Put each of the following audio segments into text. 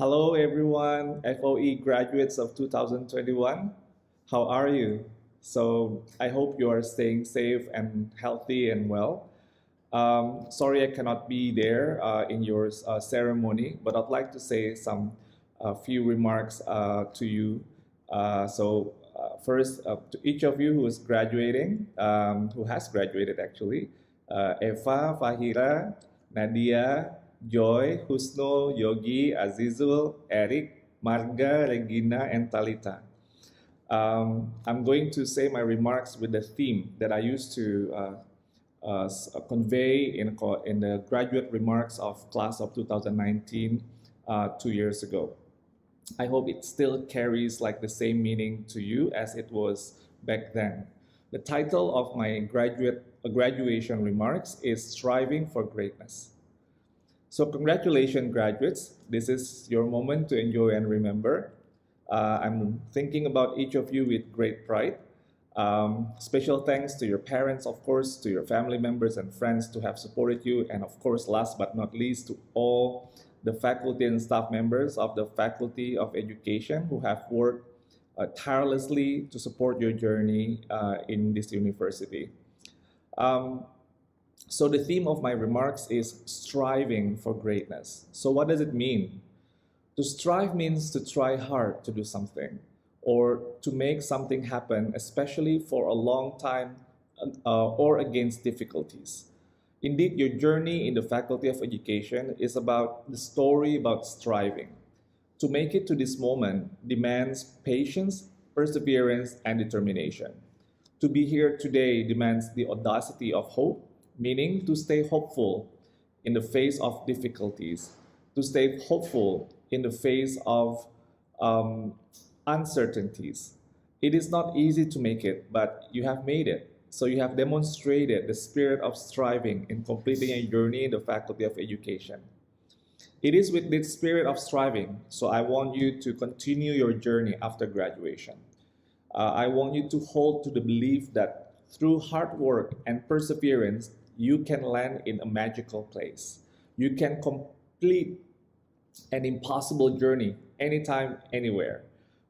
Hello everyone, FOE graduates of 2021. How are you? So I hope you are staying safe and healthy and well. Sorry I cannot be there in your ceremony, but I'd like to say some few remarks to you. First, to each of you who is graduating, who has graduated actually, Eva, Fahira, Nadia, Joy, Husno, Yogi, Azizul, Eric, Marga, Regina, and Talita. I'm going to say my remarks with the theme that I used to convey in the graduate remarks of class of 2019 2 years ago. I hope it still carries like the same meaning to you as it was back then. The title of my graduation remarks is Striving for Greatness. So congratulations, graduates. This is your moment to enjoy and remember. I'm thinking about each of you with great pride. Special thanks to your parents, of course, to your family members and friends to have supported you, and of course, last but not least, to all the faculty and staff members of the Faculty of Education who have worked tirelessly to support your journey in this university. So the theme of my remarks is striving for greatness. So what does it mean? To strive means to try hard to do something or to make something happen, especially for a long time or against difficulties. Indeed, your journey in the Faculty of Education is about the story about striving. To make it to this moment demands patience, perseverance, and determination. To be here today demands the audacity of hope, meaning to stay hopeful in the face of difficulties, to stay hopeful in the face of uncertainties. It is not easy to make it, but you have made it. So you have demonstrated the spirit of striving in completing a journey in the Faculty of Education. It is with this spirit of striving, so I want you to continue your journey after graduation. I want you to hold to the belief that through hard work and perseverance, you can land in a magical place. You can complete an impossible journey anytime, anywhere.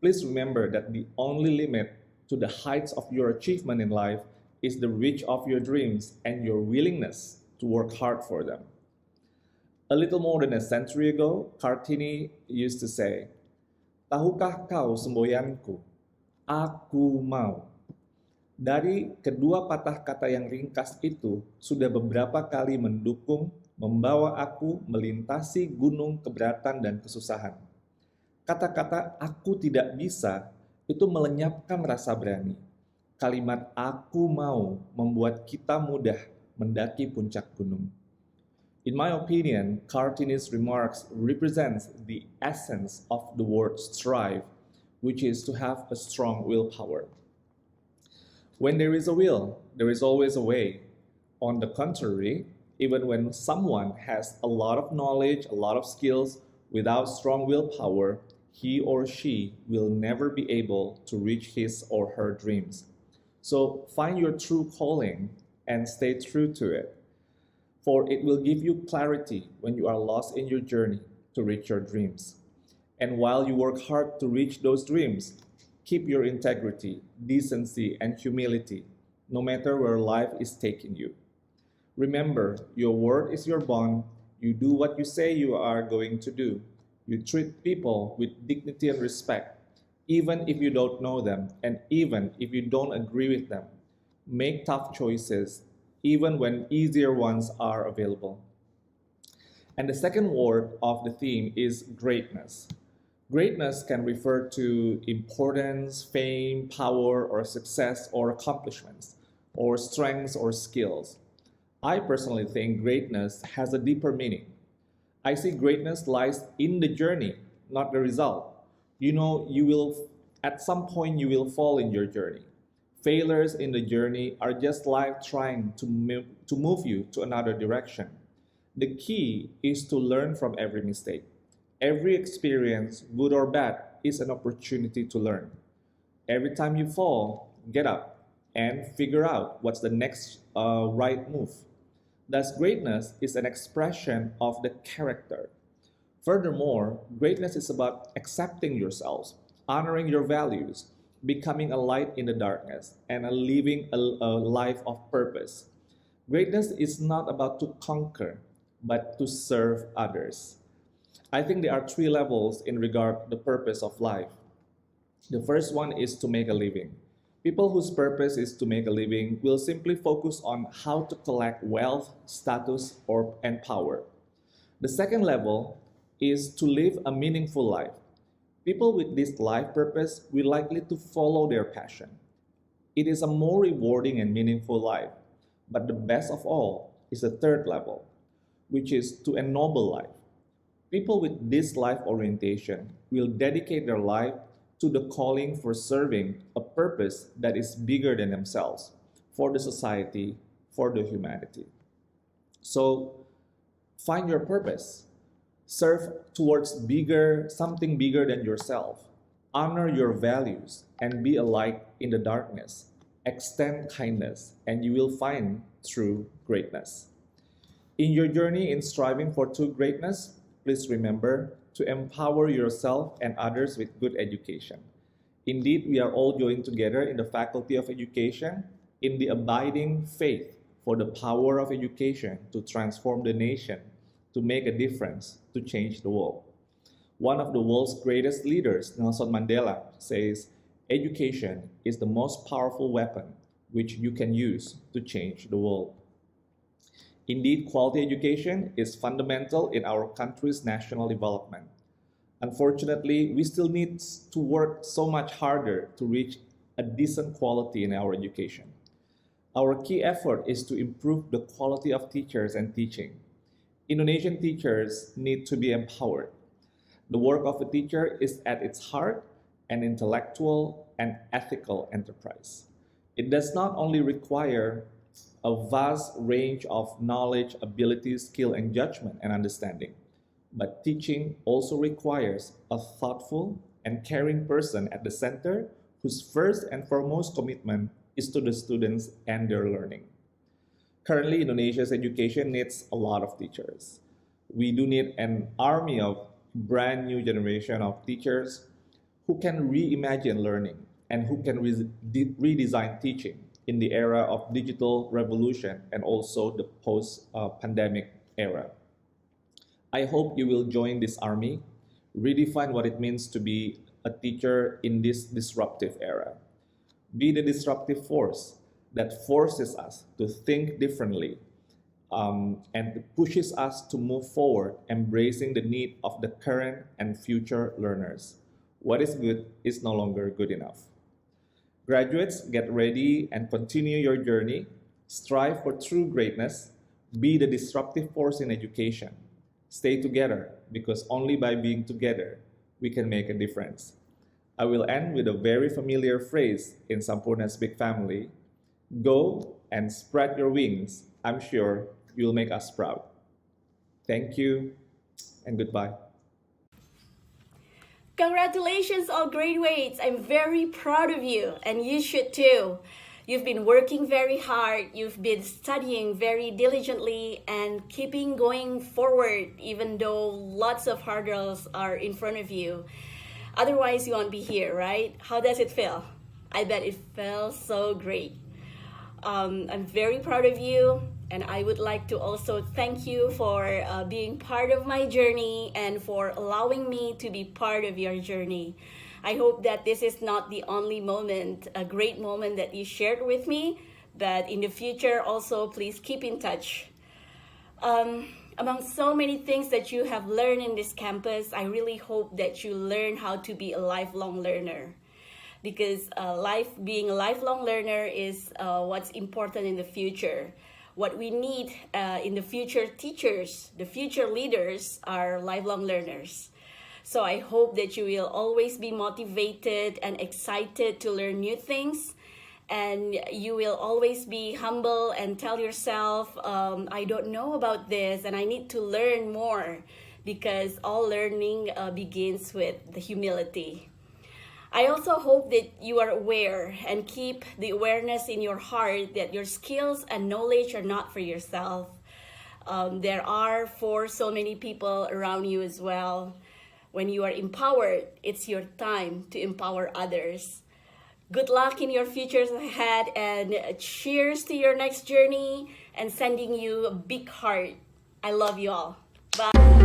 Please remember that the only limit to the heights of your achievement in life is the reach of your dreams and your willingness to work hard for them. A little more than a century ago, Kartini used to say, "Tahukah kau semboyanku? Aku mau." Dari kedua patah kata yang ringkas itu sudah beberapa kali mendukung, membawa aku melintasi gunung keberatan dan kesusahan. Kata-kata "aku tidak bisa" itu melenyapkan rasa berani. Kalimat "aku mau" membuat kita mudah mendaki puncak gunung. In my opinion, Kartini's remarks represents the essence of the word strive, which is to have a strong willpower. When there is a will, there is always a way. On the contrary, even when someone has a lot of knowledge, a lot of skills, without strong willpower, he or she will never be able to reach his or her dreams. So find your true calling and stay true to it, for it will give you clarity when you are lost in your journey to reach your dreams. And while you work hard to reach those dreams, keep your integrity, decency, and humility, no matter where life is taking you. Remember, your word is your bond. You do what you say you are going to do. You treat people with dignity and respect, even if you don't know them and even if you don't agree with them. Make tough choices, even when easier ones are available. And the second word of the theme is greatness. Greatness can refer to importance, fame, power, or success, or accomplishments, or strengths or skills. I personally think greatness has a deeper meaning. I see greatness lies in the journey, not the result. You know, at some point you will fall in your journey. Failures in the journey are just life trying to move you to another direction. The key is to learn from every mistake. Every experience, good or bad, is an opportunity to learn. Every time you fall, get up and figure out what's the next right move. Thus, greatness is an expression of the character. Furthermore, greatness is about accepting yourselves, honoring your values, becoming a light in the darkness, and living a life of purpose. Greatness is not about to conquer, but to serve others. I think there are three levels in regard to the purpose of life. The first one is to make a living. People whose purpose is to make a living will simply focus on how to collect wealth, status, and power. The second level is to live a meaningful life. People with this life purpose will likely to follow their passion. It is a more rewarding and meaningful life. But the best of all is the third level, which is to ennoble life. People with this life orientation will dedicate their life to the calling for serving a purpose that is bigger than themselves, for the society, for the humanity. So find your purpose. Serve towards something bigger than yourself. Honor your values and be a light in the darkness. Extend kindness and you will find true greatness. In your journey in striving for true greatness, please remember to empower yourself and others with good education. Indeed, we are all joined together in the Faculty of Education in the abiding faith for the power of education to transform the nation, to make a difference, to change the world. One of the world's greatest leaders, Nelson Mandela, says, "Education is the most powerful weapon which you can use to change the world." Indeed, quality education is fundamental in our country's national development. Unfortunately, we still need to work so much harder to reach a decent quality in our education. Our key effort is to improve the quality of teachers and teaching. Indonesian teachers need to be empowered. The work of a teacher is at its heart an intellectual and ethical enterprise. It does not only require a vast range of knowledge, ability, skill, and judgment and understanding. But teaching also requires a thoughtful and caring person at the center whose first and foremost commitment is to the students and their learning. Currently, Indonesia's education needs a lot of teachers. We do need an army of brand new generation of teachers who can reimagine learning and who can redesign teaching in the era of digital revolution and also the post-pandemic era. I hope you will join this army, redefine what it means to be a teacher in this disruptive era. Be the disruptive force that forces us to think differently and pushes us to move forward, embracing the need of the current and future learners. What is good is no longer good enough. Graduates, get ready and continue your journey. Strive for true greatness. Be the disruptive force in education. Stay together because only by being together we can make a difference. I will end with a very familiar phrase in Sampoerna's big family. Go and spread your wings. I'm sure you'll make us proud. Thank you and goodbye. Congratulations, all graduates! I'm very proud of you, and you should too. You've been working very hard, you've been studying very diligently, and keeping going forward even though lots of hurdles are in front of you. Otherwise, you won't be here, right? How does it feel? I bet it feels so great. I'm very proud of you, and I would like to also thank you for being part of my journey and for allowing me to be part of your journey. I hope that this is not the only moment, a great moment that you shared with me, but in the future also please keep in touch. Among so many things that you have learned in this campus, I really hope that you learn how to be a lifelong learner, because being a lifelong learner is what's important in the future. What we need in the future teachers, the future leaders, are lifelong learners. So I hope that you will always be motivated and excited to learn new things, and you will always be humble and tell yourself, I don't know about this and I need to learn more, because all learning begins with the humility. I also hope that you are aware and keep the awareness in your heart that your skills and knowledge are not for yourself. There are for so many people around you as well. When you are empowered, it's your time to empower others. Good luck in your futures ahead, and cheers to your next journey, and sending you a big heart. I love you all. Bye.